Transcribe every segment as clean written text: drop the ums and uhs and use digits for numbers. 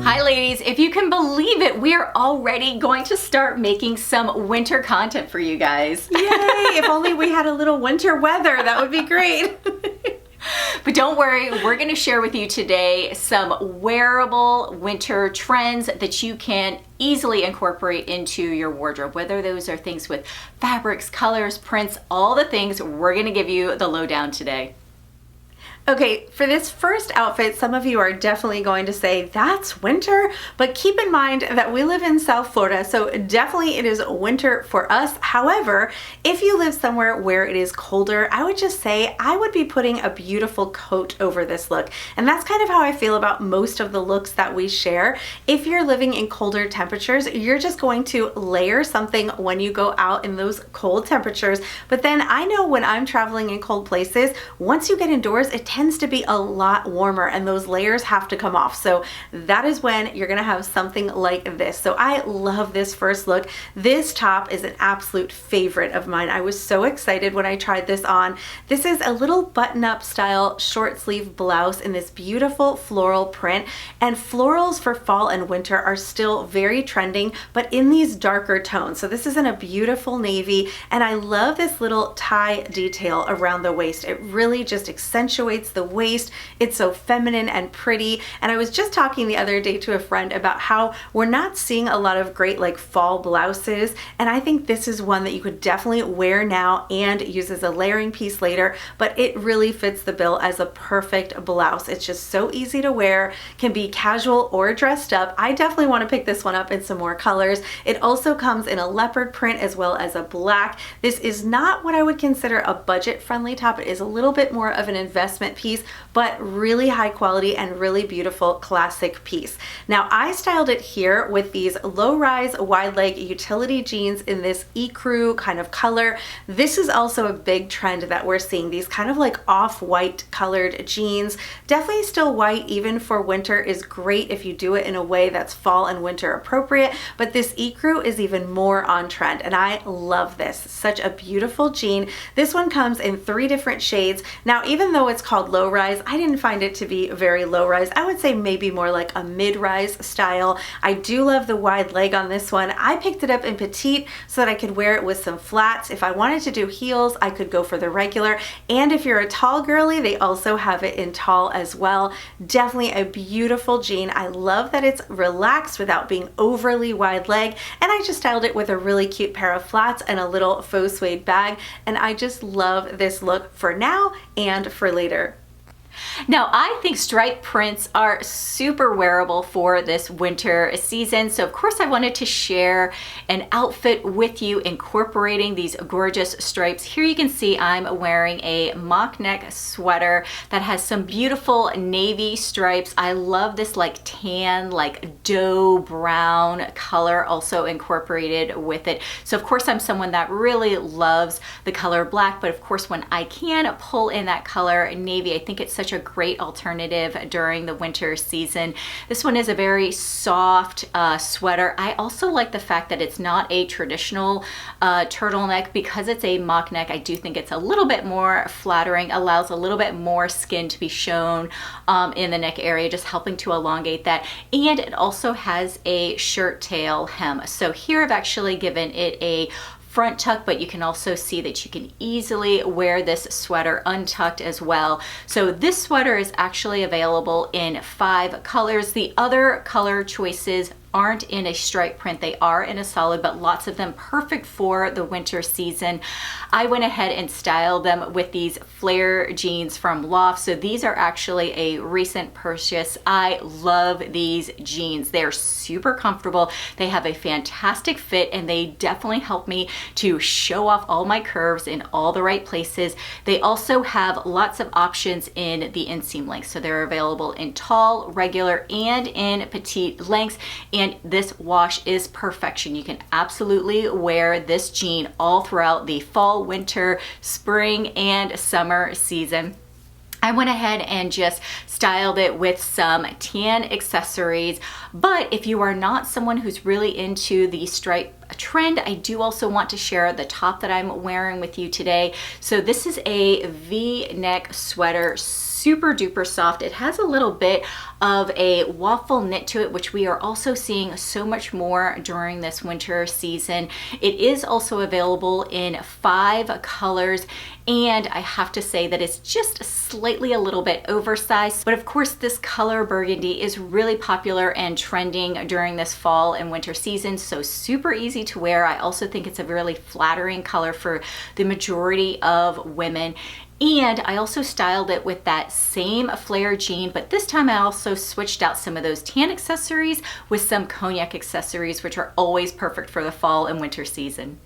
Hi ladies, if you can believe it, we are already going to start making some winter content for you guys. Yay! If only we had a little winter weather, that would be great. But don't worry, we're going to share with you today some wearable winter trends that you can easily incorporate into your wardrobe. Whether those are things with fabrics, colors, prints, all the things, we're going to give you the lowdown today. Okay, for this first outfit, some of you are definitely going to say, that's winter, but keep in mind that we live in South Florida, so definitely it is winter for us. However, if you live somewhere where it is colder, I would just say I would be putting a beautiful coat over this look. And that's kind of how I feel about most of the looks that we share. If you're living in colder temperatures, you're just going to layer something when you go out in those cold temperatures. But then I know when I'm traveling in cold places, once you get indoors, it tends to be a lot warmer and those layers have to come off. So that is when you're gonna have something like this. So I love this first look. This top is an absolute favorite of mine. I was so excited when I tried this on. This is a little button-up style short sleeve blouse in this beautiful floral print, and florals for fall and winter are still very trending, but in these darker tones. So this is in a beautiful navy, and I love this little tie detail around the waist. It really just accentuates the waist. It's so feminine and pretty. And I was just talking the other day to a friend about how we're not seeing a lot of great like fall blouses, and I think this is one that you could definitely wear now and use as a layering piece later, but it really fits the bill as a perfect blouse. It's just so easy to wear, can be casual or dressed up. I definitely want to pick this one up in some more colors. It also comes in a leopard print as well as a black. This is not what I would consider a budget friendly top. It is a little bit more of an investment piece, but really high quality and really beautiful classic piece. Now I styled it here with these low-rise wide leg utility jeans in this ecru kind of color. This is also a big trend that we're seeing, these kind of like off-white colored jeans. Definitely still white even for winter is great if you do it in a way that's fall and winter appropriate, but this ecru is even more on trend and I love this. Such a beautiful jean. This one comes in 3 different shades. Now even though it's called low rise, I didn't find it to be very low rise. I would say maybe more like a mid-rise style. I do love the wide leg on this one. I picked it up in petite so that I could wear it with some flats. If I wanted to do heels, I could go for the regular. And if you're a tall girly, they also have it in tall as well. Definitely a beautiful jean. I love that it's relaxed without being overly wide leg. And I just styled it with a really cute pair of flats and a little faux suede bag. And I just love this look for now and for later. Now, I think stripe prints are super wearable for this winter season. So of course I wanted to share an outfit with you incorporating these gorgeous stripes. Here you can see I'm wearing a mock neck sweater that has some beautiful navy stripes. I love this like tan, like dough brown color also incorporated with it. So of course I'm someone that really loves the color black, but of course when I can pull in that color navy, I think it's such a great alternative during the winter season. This one is a very soft sweater. I also like the fact that it's not a traditional turtleneck. Because it's a mock neck, I do think it's a little bit more flattering, allows a little bit more skin to be shown in the neck area, just helping to elongate that. And it also has a shirt tail hem. So here I've actually given it a front tuck, but you can also see that you can easily wear this sweater untucked as well. So this sweater is actually available in 5 colors. The other color choices aren't in a stripe print, they are in a solid, but lots of them perfect for the winter season. I went ahead and styled them with these flare jeans from Loft. So these are actually a recent purchase. I love these jeans. They're super comfortable. They have a fantastic fit and they definitely help me to show off all my curves in all the right places. They also have lots of options in the inseam length. So they're available in tall, regular, and in petite lengths. And this wash is perfection. You can absolutely wear this jean all throughout the fall, winter, spring, and summer season. I went ahead and just styled it with some tan accessories, but if you are not someone who's really into the stripe trend, I do also want to share the top that I'm wearing with you today. So this is a V-neck sweater, super duper soft. It has a little bit of a waffle knit to it, which we are also seeing so much more during this winter season. It is also available in 5 colors, and I have to say that it's just slightly a little bit oversized. But of course, this color burgundy is really popular and trending during this fall and winter season, so super easy to wear. I also think it's a really flattering color for the majority of women. And I also styled it with that same flare jean, but this time I also switched out some of those tan accessories with some cognac accessories, which are always perfect for the fall and winter season.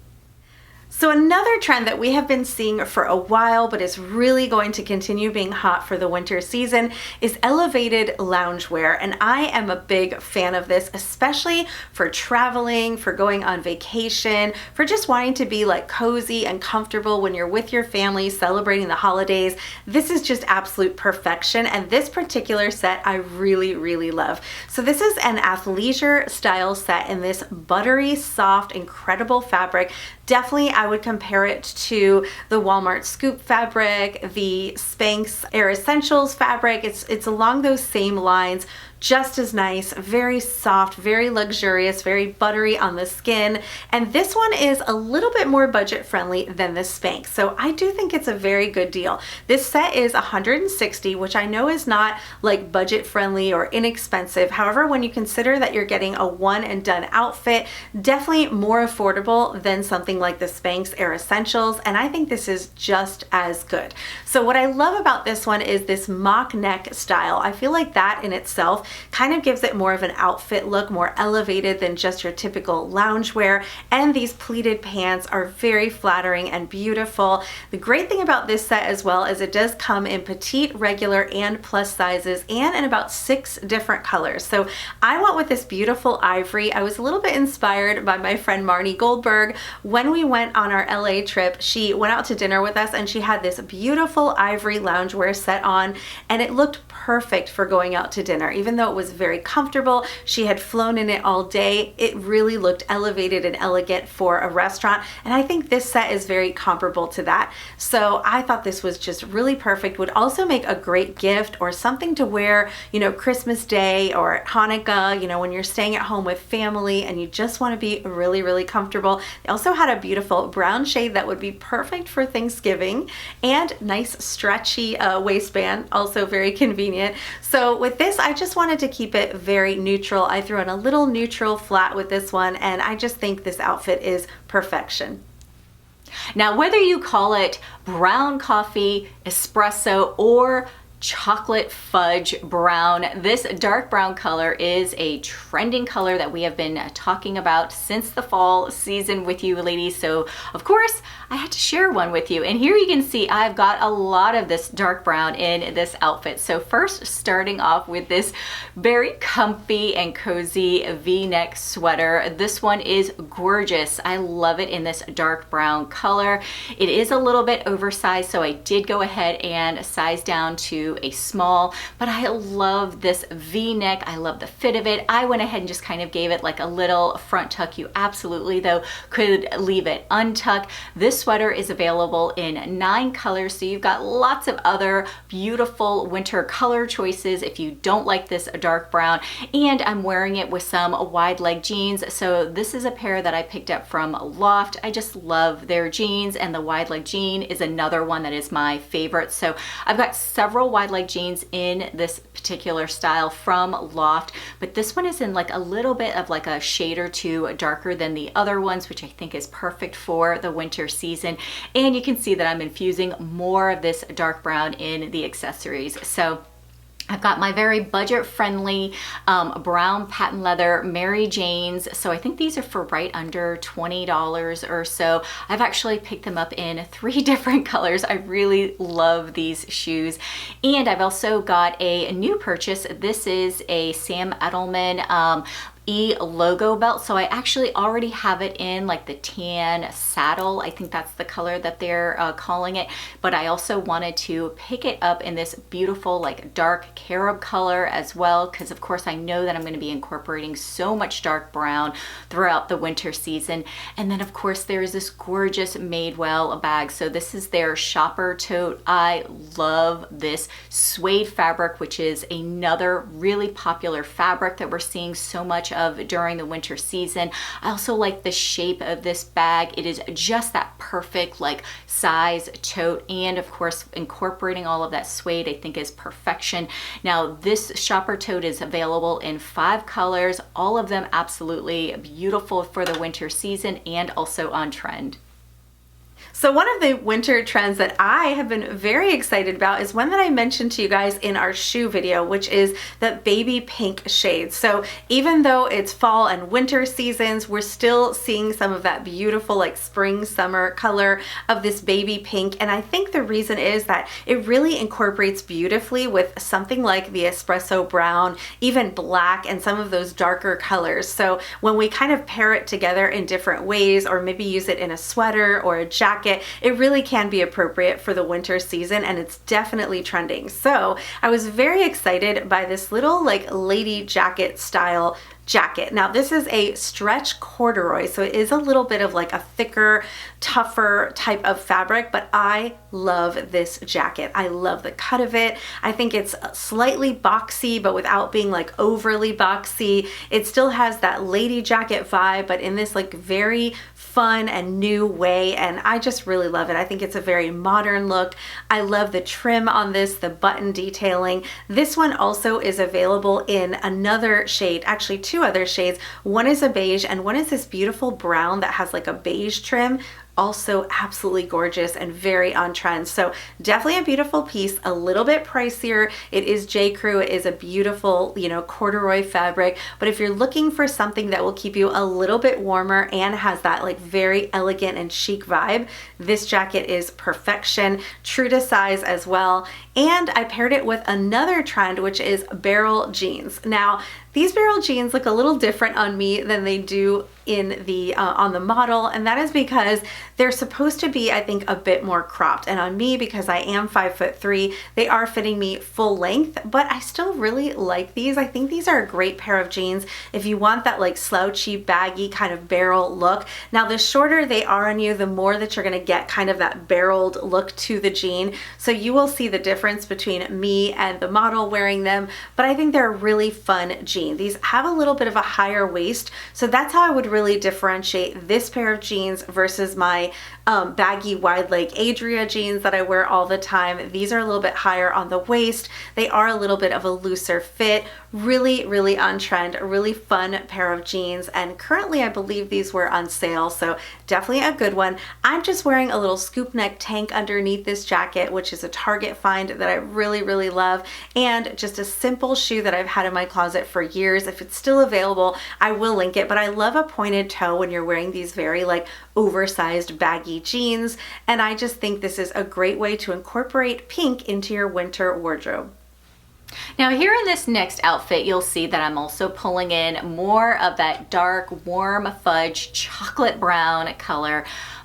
So another trend that we have been seeing for a while, but is really going to continue being hot for the winter season, is elevated loungewear. And I am a big fan of this, especially for traveling, for going on vacation, for just wanting to be like cozy and comfortable when you're with your family celebrating the holidays. This is just absolute perfection. And this particular set I really, really love. So this is an athleisure style set in this buttery, soft, incredible fabric. Definitely, I would compare it to the Walmart Scoop fabric, the Spanx Air Essentials fabric. It's along those same lines. Just as nice, very soft, very luxurious, very buttery on the skin. And this one is a little bit more budget friendly than the Spanx. So I do think it's a very good deal. This set is $160, which I know is not like budget friendly or inexpensive. However, when you consider that you're getting a one and done outfit, definitely more affordable than something like the Spanx Air Essentials. And I think this is just as good. So what I love about this one is this mock neck style. I feel like that in itself kind of gives it more of an outfit look, more elevated than just your typical loungewear. And these pleated pants are very flattering and beautiful. The great thing about this set as well is it does come in petite, regular, and plus sizes, and in about 6 different colors. So I went with this beautiful ivory. I was a little bit inspired by my friend Marnie Goldberg. When we went on our LA trip, she went out to dinner with us and she had this beautiful ivory loungewear set on, and it looked perfect for going out to dinner. Even though it was very comfortable, she had flown in it all day, it really looked elevated and elegant for a restaurant. And I think this set is very comparable to that. So I thought this was just really perfect. Would also make a great gift or something to wear, you know, Christmas Day or Hanukkah, you know, when you're staying at home with family and you just want to be really, really comfortable. They also had a beautiful brown shade that would be perfect for Thanksgiving, and nice stretchy waistband, also very convenient. So with this, I just wanted to keep it very neutral. I threw in a little neutral flat with this one, and I just think this outfit is perfection. Now, whether you call it brown coffee, espresso, or chocolate fudge brown, this dark brown color is a trending color that we have been talking about since the fall season with you ladies. So of course I had to share one with you, and here you can see I've got a lot of this dark brown in this outfit. So first, starting off with this very comfy and cozy V-neck sweater. This one is gorgeous. I love it in this dark brown color. It is a little bit oversized, so I did go ahead and size down to a small, but I love this V-neck. I love the fit of it. I went ahead and just kind of gave it like a little front tuck. You absolutely though could leave it untucked. This sweater is available in 9 colors, so you've got lots of other beautiful winter color choices if you don't like this dark brown. And I'm wearing it with some wide leg jeans. So this is a pair that I picked up from Loft. I just love their jeans, and the wide leg jean is another one that is my favorite. So I've got several wide leg jeans in this particular style from Loft, but this one is in like a little bit of like a shade or two darker than the other ones, which I think is perfect for the winter season. And you can see that I'm infusing more of this dark brown in the accessories. So I've got my very budget-friendly brown patent leather Mary Janes. So I think these are for right under $20 or so. I've actually picked them up in 3 different colors. I really love these shoes. And I've also got a new purchase. This is a Sam Edelman E logo belt. So I actually already have it in like the tan saddle. I think that's the color that they're calling it. But I also wanted to pick it up in this beautiful like dark carob color as well, because of course I know that I'm going to be incorporating so much dark brown throughout the winter season. And then of course there is this gorgeous Madewell bag. So this is their shopper tote. I love this suede fabric, which is another really popular fabric that we're seeing so much of during the winter season. I also like the shape of this bag. It is just that perfect like size tote, and of course incorporating all of that suede I think is perfection. Now this shopper tote is available in 5 colors, all of them absolutely beautiful for the winter season and also on trend. So one of the winter trends that I have been very excited about is one that I mentioned to you guys in our shoe video, which is the baby pink shade. So even though it's fall and winter seasons, we're still seeing some of that beautiful like spring, summer color of this baby pink. And I think the reason is that it really incorporates beautifully with something like the espresso brown, even black, and some of those darker colors. So when we kind of pair it together in different ways, or maybe use it in a sweater or a jacket, it really can be appropriate for the winter season, and it's definitely trending. So I was very excited by this little like lady jacket style jacket. Now this is a stretch corduroy, so it is a little bit of like a thicker, tougher type of fabric, but I love this jacket. I love the cut of it. I think it's slightly boxy, but without being like overly boxy. It still has that lady jacket vibe, but in this like very fun and new way, and I just really love it. I think it's a very modern look. I love the trim on this, the button detailing. This one also is available in another shade, actually 2 other shades. One is a beige and one is this beautiful brown that has like a beige trim. Also absolutely gorgeous and very on trend. So definitely a beautiful piece, a little bit pricier. It is J. Crew. It is a beautiful, you know, corduroy fabric. But if you're looking for something that will keep you a little bit warmer and has that like very elegant and chic vibe, this jacket is perfection, true to size as well. And I paired it with another trend, which is barrel jeans. Now, these barrel jeans look a little different on me than they do in the on the model, and that is because they're supposed to be, I think, a bit more cropped. And on me, because I am 5'3", they are fitting me full length, but I still really like these. I think these are a great pair of jeans if you want that like slouchy, baggy kind of barrel look. Now, the shorter they are on you, the more that you're gonna get kind of that barreled look to the jean. So you will see the difference between me and the model wearing them, but I think they're a really fun jean. These have a little bit of a higher waist, so that's how I would really differentiate this pair of jeans versus my baggy wide leg Adria jeans that I wear all the time. These are a little bit higher on the waist. They are a little bit of a looser fit. Really, really on trend, a really fun pair of jeans. And currently I believe these were on sale, so definitely a good one. I'm just wearing a little scoop neck tank underneath this jacket, which is a Target find that I really, really love. And just a simple shoe that I've had in my closet for years. If it's still available, I will link it, but I love a pointed toe when you're wearing these very like oversized baggy jeans, and I just think this is a great way to incorporate pink into your winter wardrobe. Now here in this next outfit, you'll see that I'm also pulling in more of that dark, warm fudge chocolate brown color.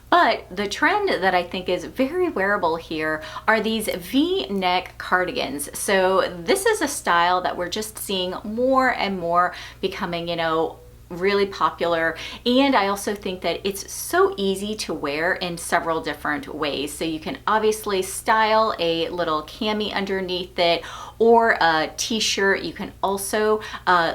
But the trend that I think is very wearable here are these V-neck cardigans. So this is a style that we're just seeing more and more becoming, you know, really popular. And I also think that it's so easy to wear in several different ways. So you can obviously style a little cami underneath it, or a t-shirt. You can also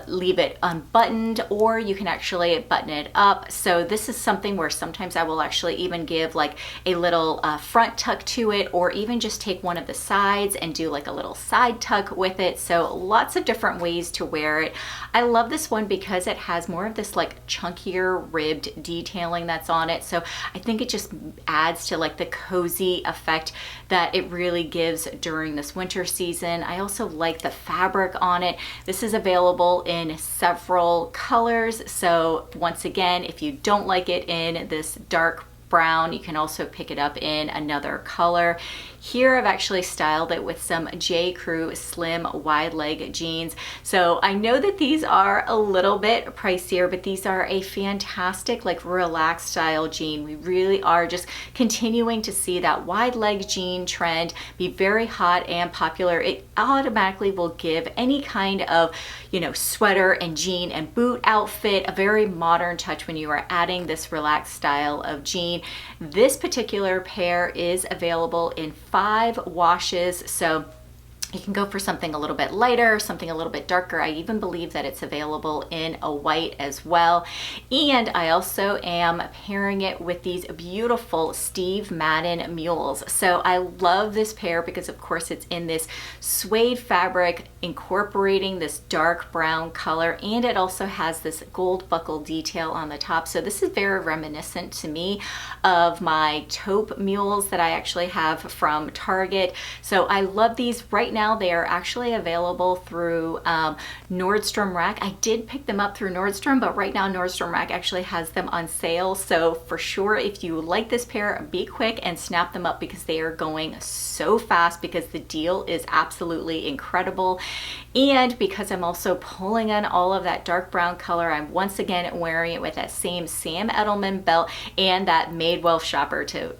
leave it unbuttoned, or you can actually button it up. So this is something where sometimes I will actually even give like a little front tuck to it, or even just take one of the sides and do like a little side tuck with it. So lots of different ways to wear it. I love this one because it has more of this like chunkier ribbed detailing that's on it. So I think it just adds to like the cozy effect that it really gives during this winter season. I also like the fabric on it. This is available in several colors. So once again, if you don't like it in this dark brown. You can also pick it up in another color. Here I've actually styled it with some J. Crew slim wide leg jeans. So I know that these are a little bit pricier, but these are a fantastic like relaxed style jean. We really are just continuing to see that wide leg jean trend be very hot and popular. It automatically will give any kind of, you know, sweater and jean and boot outfit a very modern touch when you are adding this relaxed style of jean. This particular pair is available in 5 washes, so you can go for something a little bit lighter, something a little bit darker. I even believe that it's available in a white as well. And I also am pairing it with these beautiful Steve Madden mules. So I love this pair because of course it's in this suede fabric incorporating this dark brown color, and it also has this gold buckle detail on the top. So this is very reminiscent to me of my taupe mules that I actually have from Target. So I love these. Right now they are actually available through Nordstrom Rack. I did pick them up through Nordstrom, but right now Nordstrom Rack actually has them on sale. So for sure, if you like this pair, be quick and snap them up because they are going so fast, because the deal is absolutely incredible. And because I'm also pulling on all of that dark brown color, I'm once again wearing it with that same Sam Edelman belt and that Madewell shopper tote.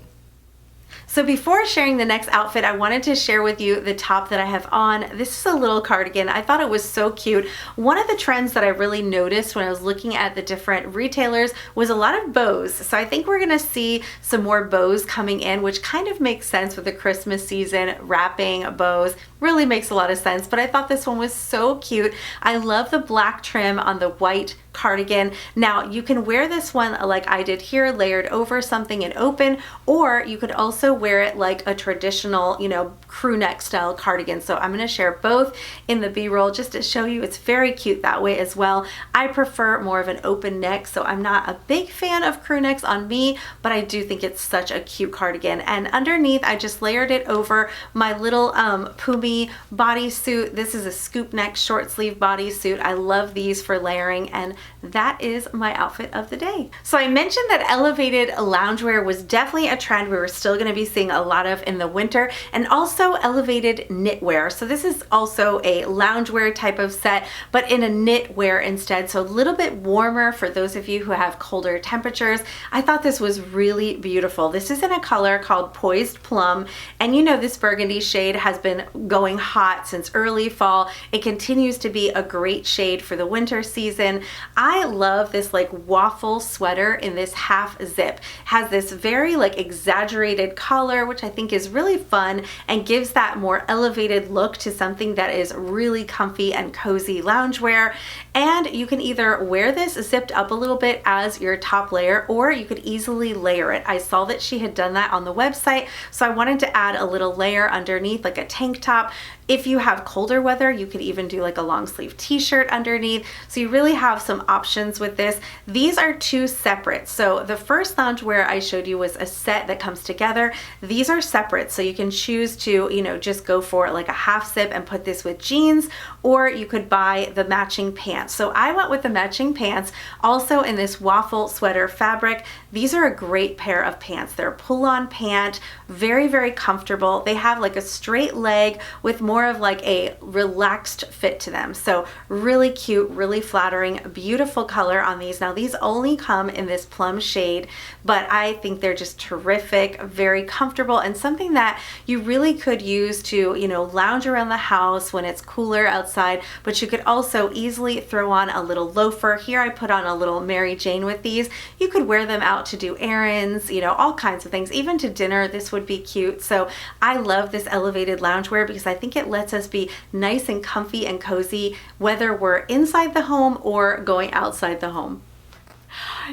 So before sharing the next outfit, I wanted to share with you the top that I have on. This is a little cardigan. I thought it was so cute. One of the trends that I really noticed when I was looking at the different retailers was a lot of bows. So I think we're gonna see some more bows coming in, which kind of makes sense with the Christmas season. Wrapping bows really makes a lot of sense, but I thought this one was so cute. I love the black trim on the white cardigan. Now you can wear this one like I did here, layered over something and open, or you could also wear it like a traditional, you know, crew neck style cardigan. So I'm going to share both in the B-roll just to show you it's very cute that way as well. I prefer more of an open neck, so I'm not a big fan of crew necks on me, but I do think it's such a cute cardigan. And underneath I just layered it over my little Pumi bodysuit. This is a scoop neck short sleeve bodysuit. I love these for layering, and that is my outfit of the day. So I mentioned that elevated loungewear was definitely a trend we were still going to be seeing a lot of in the winter, and also elevated knitwear. So this is also a loungewear type of set, but in a knitwear instead, so a little bit warmer for those of you who have colder temperatures. I thought this was really beautiful. This is in a color called Poised Plum, and you know this burgundy shade has been going hot since early fall. It continues to be a great shade for the winter season. I love this like waffle sweater in this half zip. Has this very like exaggerated collar, which I think is really fun and gives that more elevated look to something that is really comfy and cozy loungewear. And you can either wear this zipped up a little bit as your top layer, or you could easily layer it. I saw that she had done that on the website, so I wanted to add a little layer underneath like a tank top. If you have colder weather, you could even do like a long sleeve t-shirt underneath. So you really have some options with this. These are 2 separate. So the first loungewear I showed you was a set that comes together. These are separate. So you can choose to, you know, just go for like a half zip and put this with jeans, or you could buy the matching pants. So I went with the matching pants, also in this waffle sweater fabric. These are a great pair of pants. They're a pull-on pant, very, very comfortable. They have like a straight leg with more of like a relaxed fit to them. So really cute, really flattering, beautiful color on these. Now these only come in this plum shade, but I think they're just terrific, very comfortable, and something that you really could use to, you know, lounge around the house when it's cooler outside, but you could also easily throw on a little loafer. Here I put on a little Mary Jane with these. You could wear them out to do errands, you know, all kinds of things. Even to dinner, this would be cute. So I love this elevated loungewear because I think it lets us be nice and comfy and cozy, whether we're inside the home or going outside the home.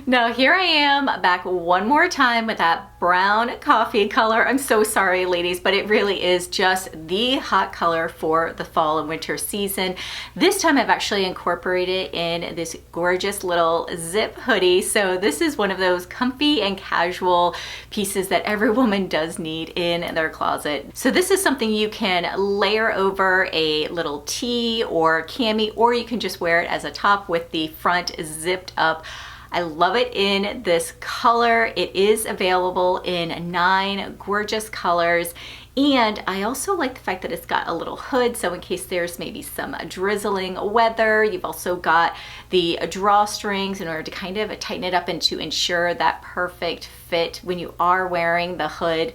Now here I am back one more time with that brown coffee color. I'm so sorry ladies, but it really is just the hot color for the fall and winter season. This time I've actually incorporated in this gorgeous little zip hoodie. So this is one of those comfy and casual pieces that every woman does need in their closet. So this is something you can layer over a little tee or cami, or you can just wear it as a top with the front zipped up. I love it in this color. It is available in 9 gorgeous colors. And I also like the fact that it's got a little hood, so in case there's maybe some drizzling weather, you've also got the drawstrings in order to kind of tighten it up and to ensure that perfect fit when you are wearing the hood.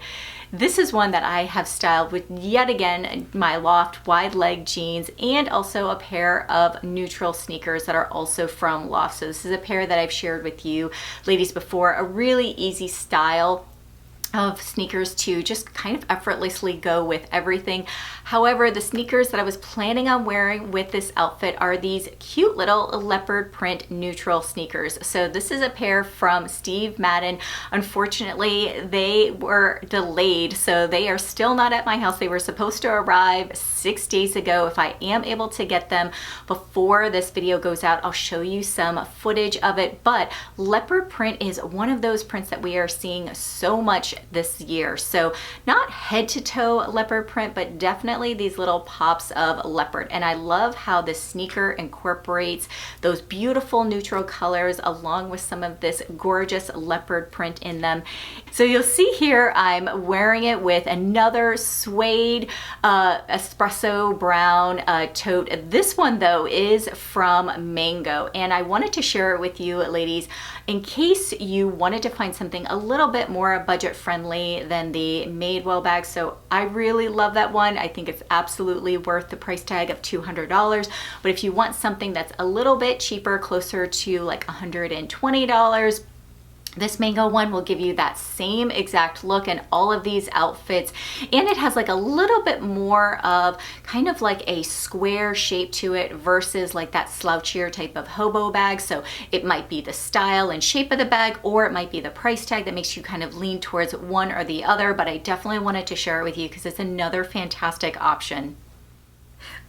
This is one that I have styled with, yet again, my Loft wide leg jeans and also a pair of neutral sneakers that are also from Loft. So this is a pair that I've shared with you ladies before, a really easy style of sneakers to just kind of effortlessly go with everything. However, the sneakers that I was planning on wearing with this outfit are these cute little leopard print neutral sneakers. So this is a pair from Steve Madden. Unfortunately, they were delayed, so they are still not at my house. They were supposed to arrive 6 days ago. If I am able to get them before this video goes out, I'll show you some footage of it. But leopard print is one of those prints that we are seeing so much this year. So not head to toe leopard print, but definitely these little pops of leopard. And I love how this sneaker incorporates those beautiful neutral colors along with some of this gorgeous leopard print in them. So you'll see here I'm wearing it with another suede espresso brown tote. This one though is from Mango, and I wanted to share it with you ladies in case you wanted to find something a little bit more budget friendly than the Madewell bag. So I really love that one. I think it's absolutely worth the price tag of $200. But if you want something that's a little bit cheaper, closer to like $120, this Mango one will give you that same exact look in all of these outfits. And it has like a little bit more of kind of like a square shape to it versus like that slouchier type of hobo bag. So it might be the style and shape of the bag, or it might be the price tag that makes you kind of lean towards one or the other. But I definitely wanted to share it with you because it's another fantastic option.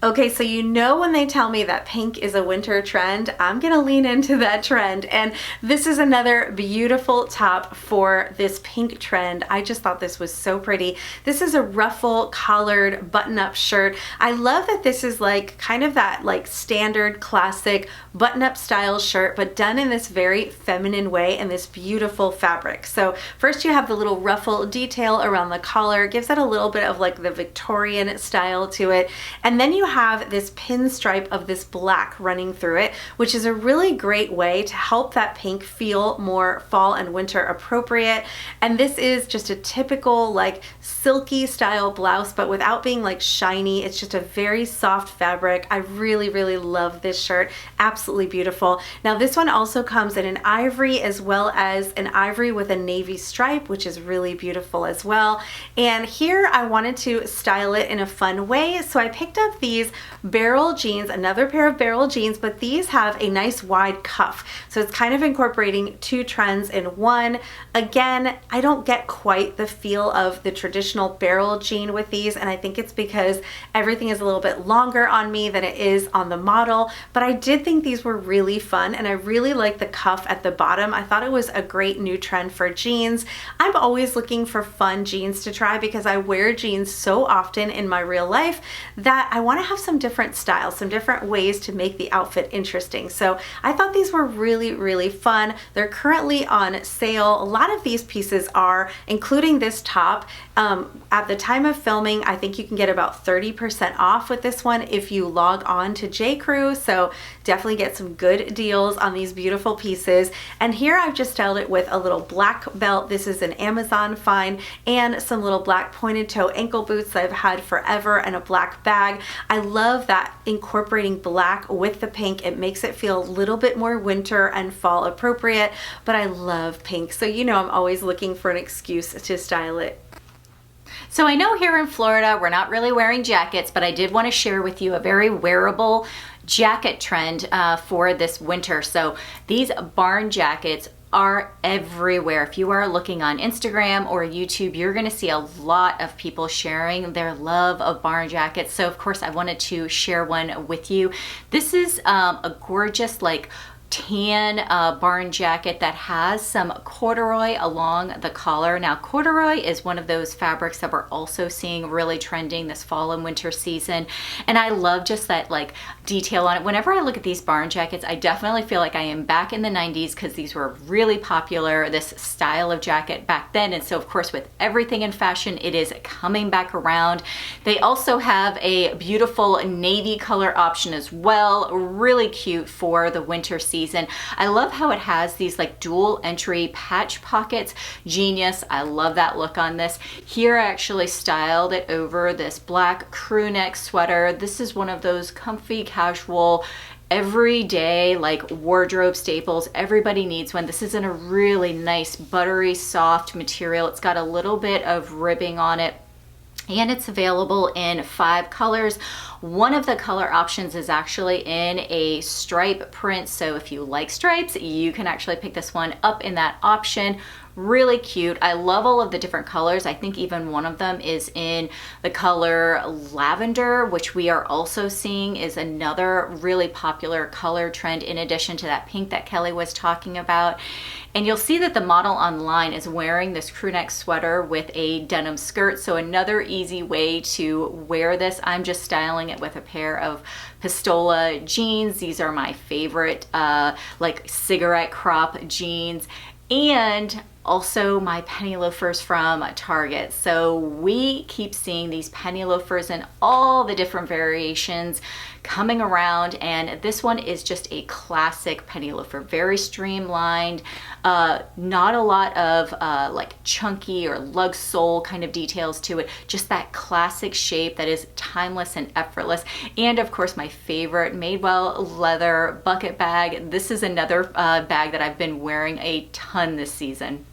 Okay, so you know when they tell me that pink is a winter trend, I'm gonna lean into that trend. And this is another beautiful top for this pink trend. I just thought this was so pretty. This is a ruffle collared button-up shirt. I love that this is like kind of that like standard classic button-up style shirt, but done in this very feminine way in this beautiful fabric. So first you have the little ruffle detail around the collar, gives that a little bit of like the Victorian style to it. And then you have this pinstripe of this black running through it, which is a really great way to help that pink feel more fall and winter appropriate. And this is just a typical like silky style blouse, but without being like shiny. It's just a very soft fabric. I really, really love this shirt. Absolutely beautiful. Now this one also comes in an ivory as well as an ivory with a navy stripe, which is really beautiful as well. And here I wanted to style it in a fun way. So I picked up these barrel jeans, another pair of barrel jeans, but these have a nice wide cuff. So it's kind of incorporating two trends in one. Again, I don't get quite the feel of the traditional barrel jean with these, and I think it's because everything is a little bit longer on me than it is on the model, but I did think these were really fun, and I really like the cuff at the bottom. I thought it was a great new trend for jeans. I'm always looking for fun jeans to try because I wear jeans so often in my real life that I want to have some different styles, some different ways to make the outfit interesting. So I thought these were really, really fun. They're currently on sale. A lot of these pieces are, including this top. At the time of filming, I think you can get about 30% off with this one if you log on to J.Crew. So definitely get some good deals on these beautiful pieces. And here I've just styled it with a little black belt. This is an Amazon find, and some little black pointed toe ankle boots that I've had forever, and a black bag. I love that incorporating black with the pink. It makes it feel a little bit more winter and fall appropriate, but I love pink. So you know I'm always looking for an excuse to style it. So I know here in Florida, we're not really wearing jackets, but I did want to share with you a very wearable jacket trend for this winter. So these barn jackets are everywhere. If you are looking on Instagram or YouTube, you're going to see a lot of people sharing their love of barn jackets. So of course I wanted to share one with you. This is a gorgeous like tan barn jacket that has some corduroy along the collar. Now, corduroy is one of those fabrics that we're also seeing really trending this fall and winter season. And I love just that like detail on it. Whenever I look at these barn jackets, I definitely feel like I am back in the 90s because these were really popular, this style of jacket back then. And so of course, with everything in fashion, it is coming back around. They also have a beautiful navy color option as well. Really cute for the winter season. I love how it has these like dual entry patch pockets. Genius. I love that look on this. Here I actually styled it over this black crew neck sweater. This is one of those comfy, casual, everyday like wardrobe staples. Everybody needs one. This is in a really nice buttery soft material. It's got a little bit of ribbing on it, and it's available in 5 colors. One of the color options is actually in a stripe print. So if you like stripes, you can actually pick this one up in that option. Really cute. I love all of the different colors. I think even one of them is in the color lavender, which we are also seeing is another really popular color trend in addition to that pink that Kelli was talking about. And you'll see that the model online is wearing this crew neck sweater with a denim skirt. So another easy way to wear this. I'm just styling it with a pair of Pistola jeans. These are my favorite like cigarette crop jeans. And also my penny loafers from Target. So we keep seeing these penny loafers in all the different variations coming around, and this one is just a classic penny loafer, very streamlined, not a lot of like chunky or lug sole kind of details to it, just that classic shape that is timeless and effortless. And of course my favorite Madewell leather bucket bag. This is another bag that I've been wearing a ton this season.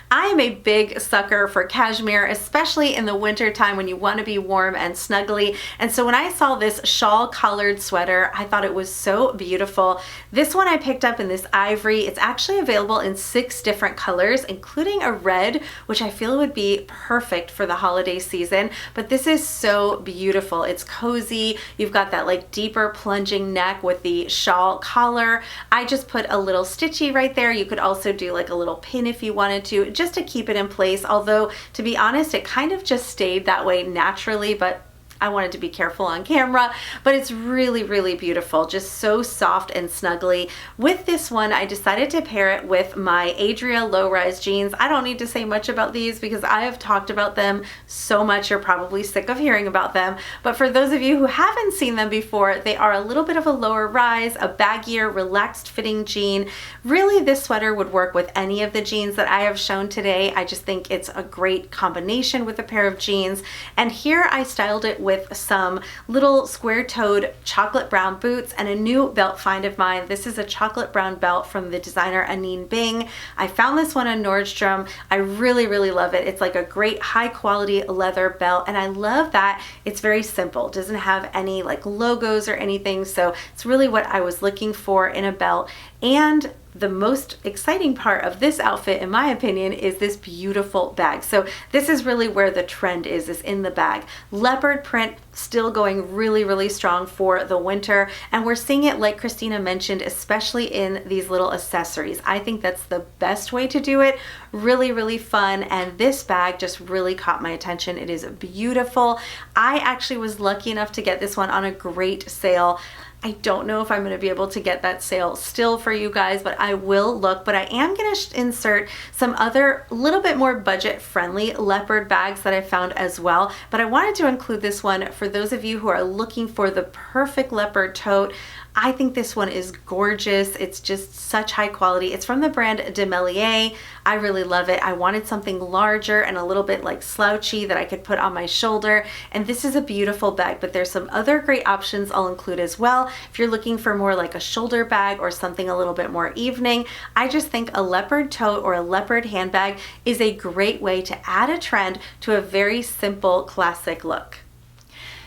I am a big sucker for cashmere, especially in the winter time when you want to be warm and snuggly. And so when I saw this shawl colored sweater, I thought it was so beautiful. This one I picked up in this ivory. It's actually available in 6 different colors, including a red, which I feel would be perfect for the holiday season. But this is so beautiful. It's cozy. You've got that like deeper plunging neck with the shawl collar. I just put a little stitchy right there. You could also do like a little pin if you wanted to, just to keep it in place. Although, to be honest, it kind of just stayed that way naturally, but I wanted to be careful on camera, but it's really, really beautiful. Just so soft and snuggly. With this one, I decided to pair it with my Adria low-rise jeans. I don't need to say much about these because I have talked about them so much. You're probably sick of hearing about them. But for those of you who haven't seen them before, they are a little bit of a lower rise, a baggier, relaxed fitting jean. Really, this sweater would work with any of the jeans that I have shown today. I just think it's a great combination with a pair of jeans. And here I styled it with some little square-toed chocolate brown boots and a new belt find of mine. This is a chocolate brown belt from the designer Anine Bing. I found this one on Nordstrom. I really, really love it. It's like a great high-quality leather belt, and I love that it's very simple. It doesn't have any like logos or anything, so it's really what I was looking for in a belt. And the most exciting part of this outfit, in my opinion, is this beautiful bag. So this is really where the trend is in the bag. Leopard print still going really, really strong for the winter. And we're seeing it, like Christina mentioned, especially in these little accessories. I think that's the best way to do it. Really, really fun. And this bag just really caught my attention. It is beautiful. I actually was lucky enough to get this one on a great sale. I don't know if I'm going to be able to get that sale still for you guys, but I will look. But I am going to insert some other little bit more budget friendly leopard bags that I found as well. But I wanted to include this one for those of you who are looking for the perfect leopard tote. I think this one is gorgeous. It's just such high quality. It's from the brand Demelier. I really love it. I wanted something larger and a little bit like slouchy that I could put on my shoulder. And this is a beautiful bag, but there's some other great options I'll include as well. If you're looking for more like a shoulder bag or something a little bit more evening, I just think a leopard tote or a leopard handbag is a great way to add a trend to a very simple classic look.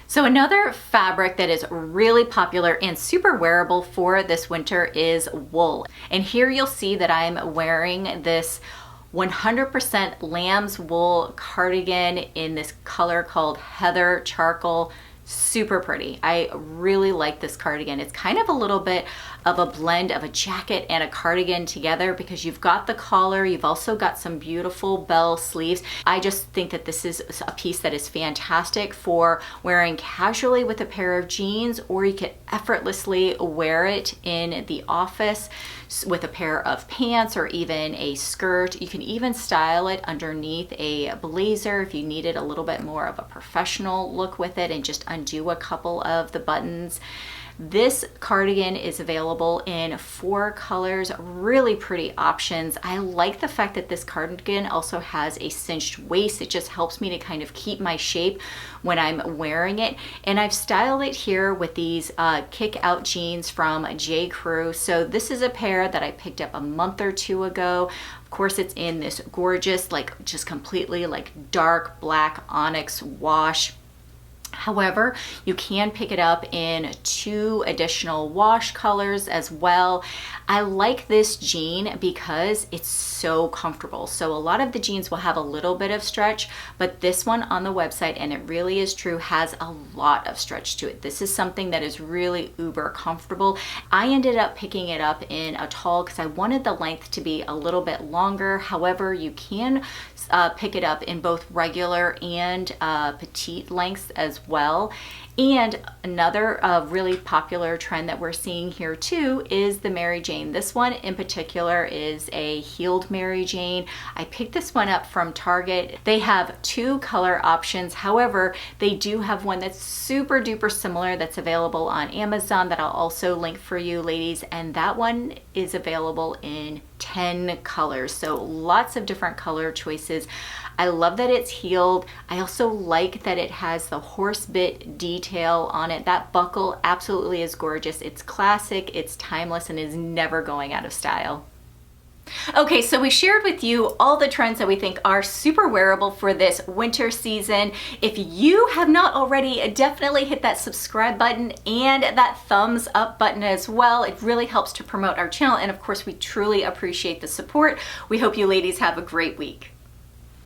So another fabric that is really popular and super wearable for this winter is wool. And here you'll see that I'm wearing this 100% lamb's wool cardigan in this color called Heather Charcoal. Super pretty. I really like this cardigan. It's kind of a little bit of a blend of a jacket and a cardigan together because you've got the collar, you've also got some beautiful bell sleeves. I just think that this is a piece that is fantastic for wearing casually with a pair of jeans, or you could effortlessly wear it in the office with a pair of pants or even a skirt. You can even style it underneath a blazer if you needed a little bit more of a professional look with it and just undo a couple of the buttons. This cardigan is available in 4 colors, really pretty options. I like the fact that this cardigan also has a cinched waist. It just helps me to kind of keep my shape when I'm wearing it. And I've styled it here with these kick out jeans from J. Crew. So this is a pair that I picked up a month or 2 ago. Of course, it's in this gorgeous, like just completely like dark black onyx wash. However, you can pick it up in 2 additional wash colors as well. I like this jean because it's so comfortable. So a lot of the jeans will have a little bit of stretch, but this one on the website, and it really is true, has a lot of stretch to it. This is something that is really uber comfortable. I ended up picking it up in a tall because I wanted the length to be a little bit longer. However, you can pick it up in both regular and petite lengths as well. And another really popular trend that we're seeing here too is the Mary Jane. This one in particular is a heeled Mary Jane. I picked this one up from Target. They have 2 color options. However, they do have one that's super duper similar that's available on Amazon that I'll also link for you ladies. And that one is available in 10 colors. So lots of different color choices. I love that it's heeled. I also like that it has the horse bit detail on it. That buckle absolutely is gorgeous. It's classic, it's timeless, and is never going out of style. Okay, so we shared with you all the trends that we think are super wearable for this winter season. If you have not already, definitely hit that subscribe button and that thumbs up button as well. It really helps to promote our channel, and of course, we truly appreciate the support. We hope you ladies have a great week.